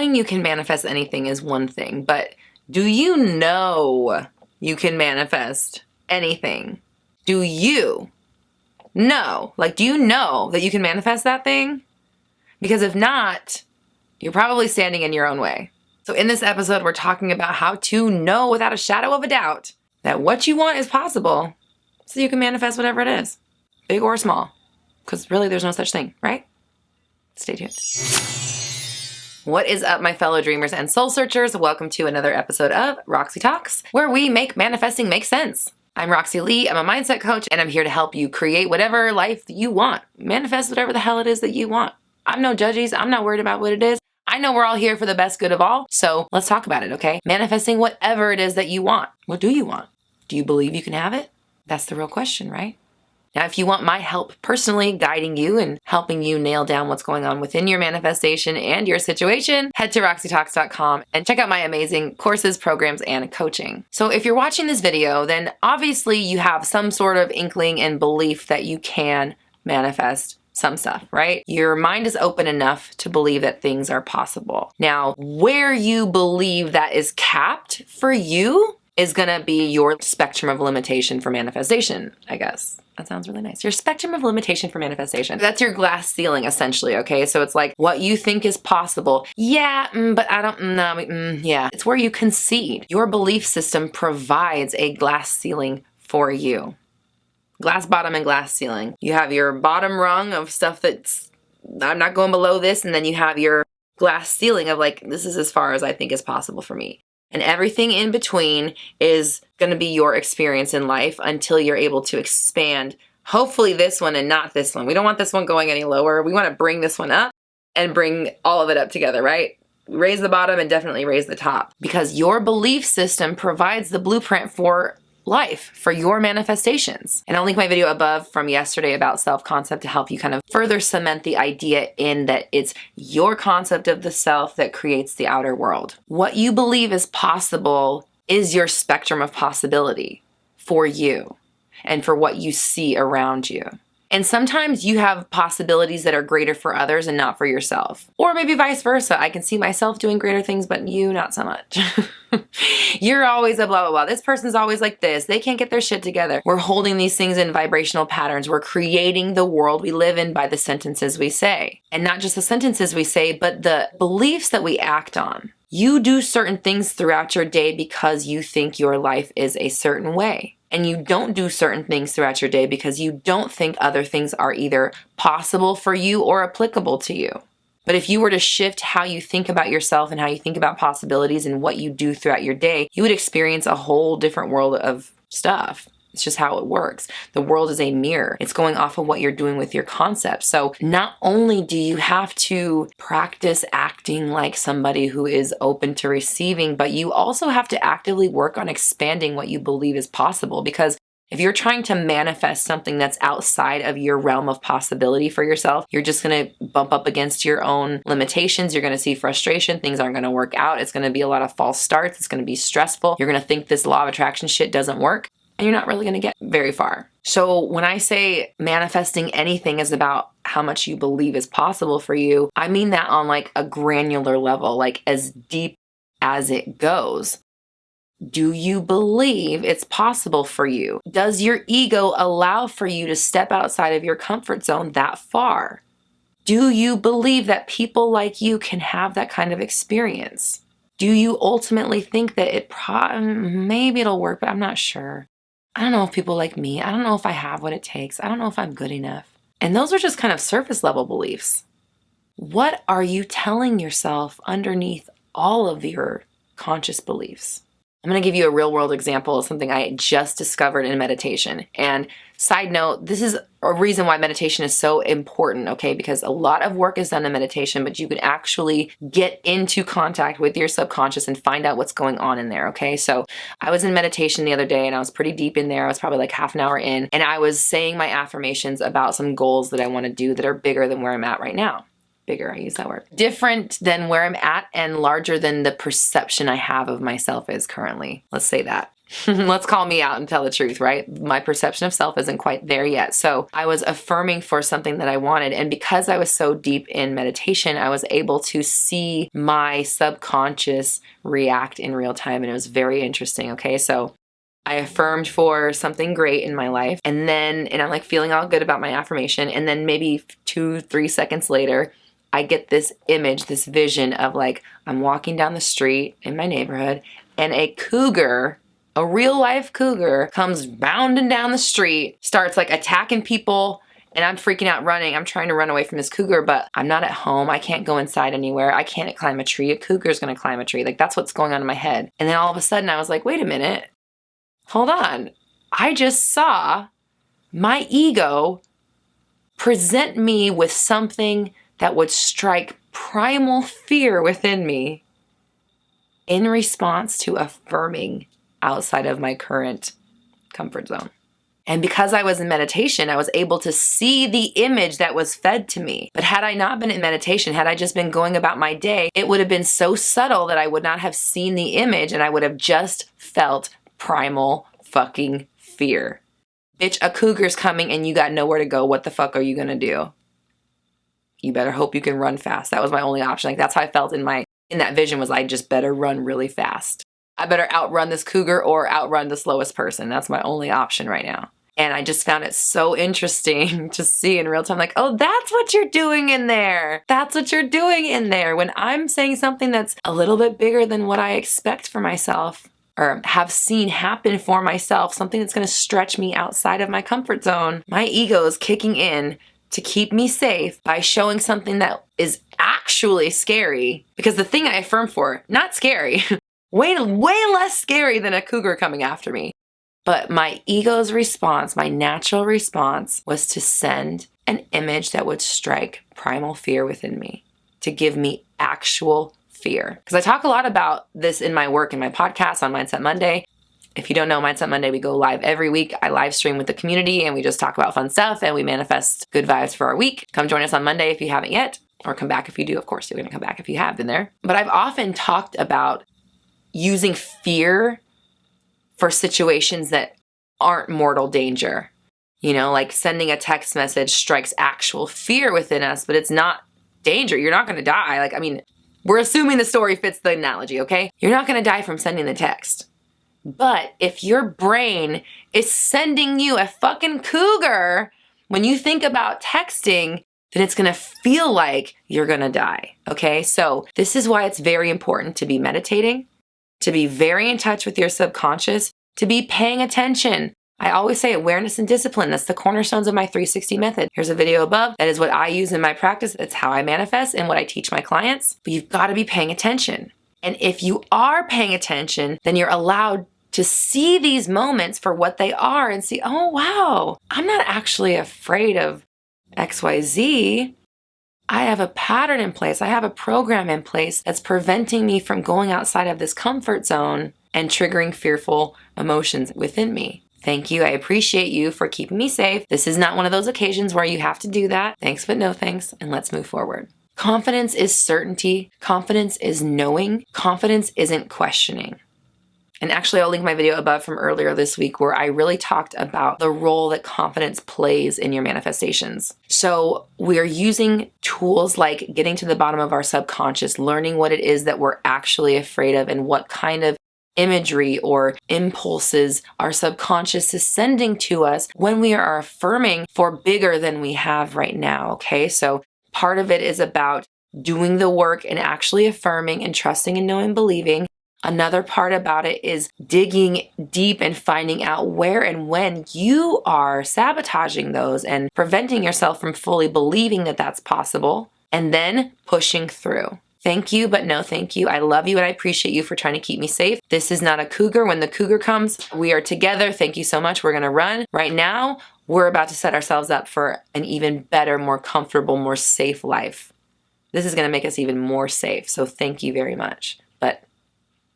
knowing you can manifest anything is one thing, but do you know you can manifest anything? Do you know? Like, do you know that you can manifest that thing? Because if not, you're probably standing in your own way. So in this episode, we're talking about how to know without a shadow of a doubt that what you want is possible so you can manifest whatever it is, big or small. Because really, there's no such thing, right? Stay tuned. What is up, my fellow dreamers and soul searchers? Welcome to another episode of Roxy Talks, where we make manifesting make sense. I'm Roxy Lee. I'm a mindset coach, and I'm here to help you create whatever life that you want. Manifest whatever the hell it is that you want. I'm no judges. I'm not worried about what it is. I know we're all here for the best good of all, so let's talk about it, okay? Manifesting whatever it is that you want. What do you want? Do you believe you can have it? That's the real question, right? Now, if you want my help personally guiding you and helping you nail down what's going on within your manifestation and your situation, head to roxytalks.com and check out my amazing courses, programs, and coaching. So if you're watching this video, then obviously you have some sort of inkling and belief that you can manifest some stuff, right? Your mind is open enough to believe that things are possible. Now, where you believe that is capped for you is gonna be your spectrum of limitation for manifestation, I guess. That sounds really nice. Your spectrum of limitation for manifestation. That's your glass ceiling, essentially, okay? So it's like what you think is possible. Yeah, but I don't, no, yeah. It's where you concede. Your belief system provides a glass ceiling for you. Glass bottom and glass ceiling. You have your bottom rung of stuff that's, I'm not going below this, and then you have your glass ceiling of like, this is as far as I think is possible for me. And everything in between is going to be your experience in life until you're able to expand, hopefully this one and not this one. We don't want this one going any lower. We want to bring this one up and bring all of it up together, right? Raise the bottom and definitely raise the top, because your belief system provides the blueprint for life, for your manifestations. And I'll link my video above from yesterday about self-concept to help you kind of further cement the idea in that it's your concept of the self that creates the outer world. What you believe is possible is your spectrum of possibility for you and for what you see around you. And sometimes you have possibilities that are greater for others and not for yourself. Or maybe vice versa. I can see myself doing greater things, but you not so much. You're always a blah, blah, blah. This person's always like this. They can't get their shit together. We're holding these things in vibrational patterns. We're creating the world we live in by the sentences we say. And not just the sentences we say, but the beliefs that we act on. You do certain things throughout your day because you think your life is a certain way. And you don't do certain things throughout your day because you don't think other things are either possible for you or applicable to you. But if you were to shift how you think about yourself and how you think about possibilities and what you do throughout your day, you would experience a whole different world of stuff. It's just how it works. The world is a mirror. It's going off of what you're doing with your concepts. So not only do you have to practice acting like somebody who is open to receiving, but you also have to actively work on expanding what you believe is possible. Because if you're trying to manifest something that's outside of your realm of possibility for yourself, you're just going to bump up against your own limitations. You're going to see frustration. Things aren't going to work out. It's going to be a lot of false starts. It's going to be stressful. You're going to think this law of attraction shit doesn't work. And you're not really going to get very far. So when I say manifesting anything is about how much you believe is possible for you, I mean that on like a granular level, like as deep as it goes. Do you believe it's possible for you? Does your ego allow for you to step outside of your comfort zone that far? Do you believe that people like you can have that kind of experience? Do you ultimately think that maybe it'll work, but I'm not sure. I don't know if people like me. I don't know if I have what it takes. I don't know if I'm good enough. And those are just kind of surface level beliefs. What are you telling yourself underneath all of your conscious beliefs? I'm going to give you a real world example of something I just discovered in meditation. And side note, this is a reason why meditation is so important, okay? Because a lot of work is done in meditation, but you can actually get into contact with your subconscious and find out what's going on in there, okay? So I was in meditation the other day and I was pretty deep in there. I was probably like half an hour in, and I was saying my affirmations about some goals that I want to do that are bigger than where I'm at right now. Bigger, I use that word. Different than where I'm at and larger than the perception I have of myself is currently. Let's say that. Let's call me out and tell the truth, right? My perception of self isn't quite there yet. So I was affirming for something that I wanted. And because I was so deep in meditation, I was able to see my subconscious react in real time. And it was very interesting. Okay. So I affirmed for something great in my life. And I'm like feeling all good about my affirmation. And then maybe 2-3 seconds later, I get this image, this vision of like, I'm walking down the street in my neighborhood and a cougar, a real life cougar, comes bounding down the street, starts like attacking people, and I'm freaking out running. I'm trying to run away from this cougar, but I'm not at home. I can't go inside anywhere. I can't climb a tree. A cougar's gonna climb a tree. Like that's what's going on in my head. And then all of a sudden I was like, wait a minute, hold on. I just saw my ego present me with something that would strike primal fear within me in response to affirming outside of my current comfort zone. And because I was in meditation, I was able to see the image that was fed to me. But had I not been in meditation, had I just been going about my day, it would have been so subtle that I would not have seen the image and I would have just felt primal fucking fear. Bitch, a cougar's coming and you got nowhere to go. What the fuck are you gonna do? You better hope you can run fast. That was my only option. Like that's how I felt in that vision, was I just better run really fast. I better outrun this cougar or outrun the slowest person. That's my only option right now. And I just found it so interesting to see in real time, like, oh, that's what you're doing in there. That's what you're doing in there. When I'm saying something that's a little bit bigger than what I expect for myself or have seen happen for myself, something that's going to stretch me outside of my comfort zone, my ego is kicking in to keep me safe by showing something that is actually scary. Because the thing I affirmed for, not scary, way less scary than a cougar coming after me. But my ego's response, my natural response, was to send an image that would strike primal fear within me, to give me actual fear. Because I talk a lot about this in my work, in my podcast on Mindset Monday. If you don't know, Mindset Monday, we go live every week. I live stream with the community and we just talk about fun stuff and we manifest good vibes for our week. Come join us on Monday if you haven't yet, or come back if you do. Of course, you're going to come back if you have been there. But I've often talked about using fear for situations that aren't mortal danger. You know, like sending a text message strikes actual fear within us, but it's not danger. You're not going to die. Like, I mean, we're assuming the story fits the analogy, okay? You're not going to die from sending the text. But if your brain is sending you a fucking cougar when you think about texting, then it's going to feel like you're going to die, okay? So this is why it's very important to be meditating, to be very in touch with your subconscious, to be paying attention. I always say awareness and discipline. That's the cornerstones of my 360 method. Here's a video above. That is what I use in my practice. That's how I manifest and what I teach my clients. But you've got to be paying attention. And if you are paying attention, then you're allowed to see these moments for what they are and see, oh, wow, I'm not actually afraid of XYZ. I have a pattern in place. I have a program in place that's preventing me from going outside of this comfort zone and triggering fearful emotions within me. Thank you. I appreciate you for keeping me safe. This is not one of those occasions where you have to do that. Thanks, but no thanks. And let's move forward. Confidence is certainty. Confidence is knowing. Confidence isn't questioning. And actually, I'll link my video above from earlier this week where I really talked about the role that confidence plays in your manifestations. So we're using tools like getting to the bottom of our subconscious, learning what it is that we're actually afraid of and what kind of imagery or impulses our subconscious is sending to us when we are affirming for bigger than we have right now, okay? So part of it is about doing the work and actually affirming and trusting and knowing, believing. Another part about it is digging deep and finding out where and when you are sabotaging those and preventing yourself from fully believing that that's possible, and then pushing through. Thank you, but no thank you. I love you and I appreciate you for trying to keep me safe. This is not a cougar. When the cougar comes, we are together. Thank you so much. We're going to run. Right now, we're about to set ourselves up for an even better, more comfortable, more safe life. This is going to make us even more safe. So thank you very much. But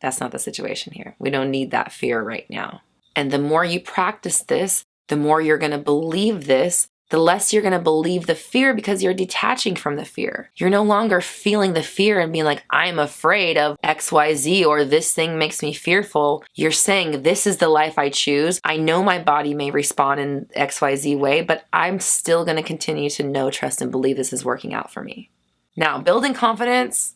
that's not the situation here. We don't need that fear right now. And the more you practice this, the more you're going to believe this, the less you're going to believe the fear because you're detaching from the fear. You're no longer feeling the fear and being like, I'm afraid of XYZ or this thing makes me fearful. You're saying, this is the life I choose. I know my body may respond in XYZ way, but I'm still going to continue to know, trust, and believe this is working out for me. Now, building confidence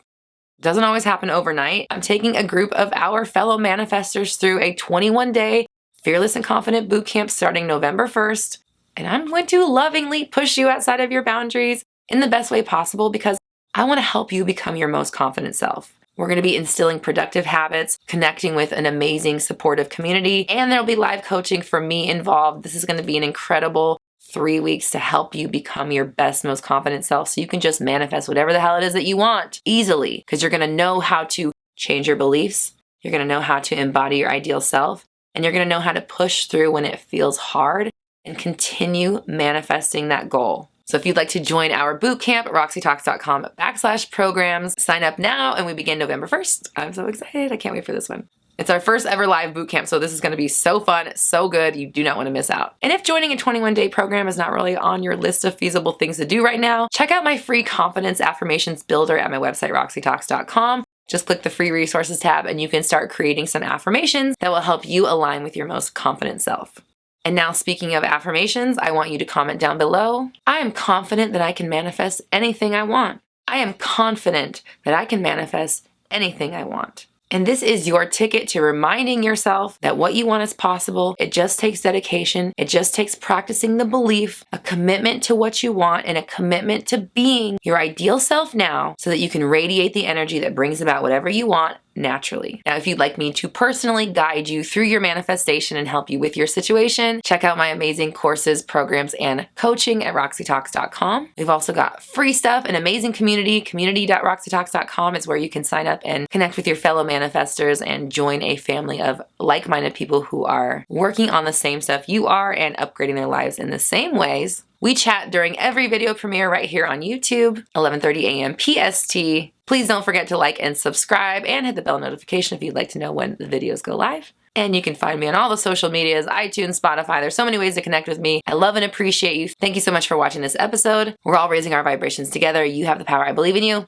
doesn't always happen overnight. I'm taking a group of our fellow manifestors through a 21-day Fearless and Confident Bootcamp starting November 1st. And I'm going to lovingly push you outside of your boundaries in the best way possible because I want to help you become your most confident self. We're going to be instilling productive habits, connecting with an amazing supportive community, and there'll be live coaching for me involved. This is going to be an incredible 3 weeks to help you become your best, most confident self so you can just manifest whatever the hell it is that you want easily, because you're going to know how to change your beliefs, you're going to know how to embody your ideal self, and you're going to know how to push through when it feels hard and continue manifesting that goal. So if you'd like to join our bootcamp, roxytalks.com/programs, sign up now and we begin November 1st. I'm so excited. I can't wait for this one. It's our first ever live bootcamp, so this is going to be so fun, so good. You do not want to miss out. And if joining a 21-day program is not really on your list of feasible things to do right now, check out my free confidence affirmations builder at my website, roxytalks.com. Just click the free resources tab and you can start creating some affirmations that will help you align with your most confident self. And now, speaking of affirmations, I want you to comment down below. I am confident that I can manifest anything I want. I am confident that I can manifest anything I want. And this is your ticket to reminding yourself that what you want is possible. It just takes dedication. It just takes practicing the belief, a commitment to what you want, and a commitment to being your ideal self now so that you can radiate the energy that brings about whatever you want naturally. Now, if you'd like me to personally guide you through your manifestation and help you with your situation, check out my amazing courses, programs, and coaching at roxytalks.com. We've also got free stuff, an amazing community. Community.roxytalks.com is where you can sign up and connect with your fellow manifestors and join a family of like-minded people who are working on the same stuff you are and upgrading their lives in the same ways. We chat during every video premiere right here on YouTube, 11:30 a.m. PST. Please don't forget to like and subscribe and hit the bell notification if you'd like to know when the videos go live. And you can find me on all the social medias, iTunes, Spotify. There's so many ways to connect with me. I love and appreciate you. Thank you so much for watching this episode. We're all raising our vibrations together. You have the power. I believe in you.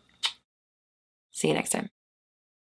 See you next time.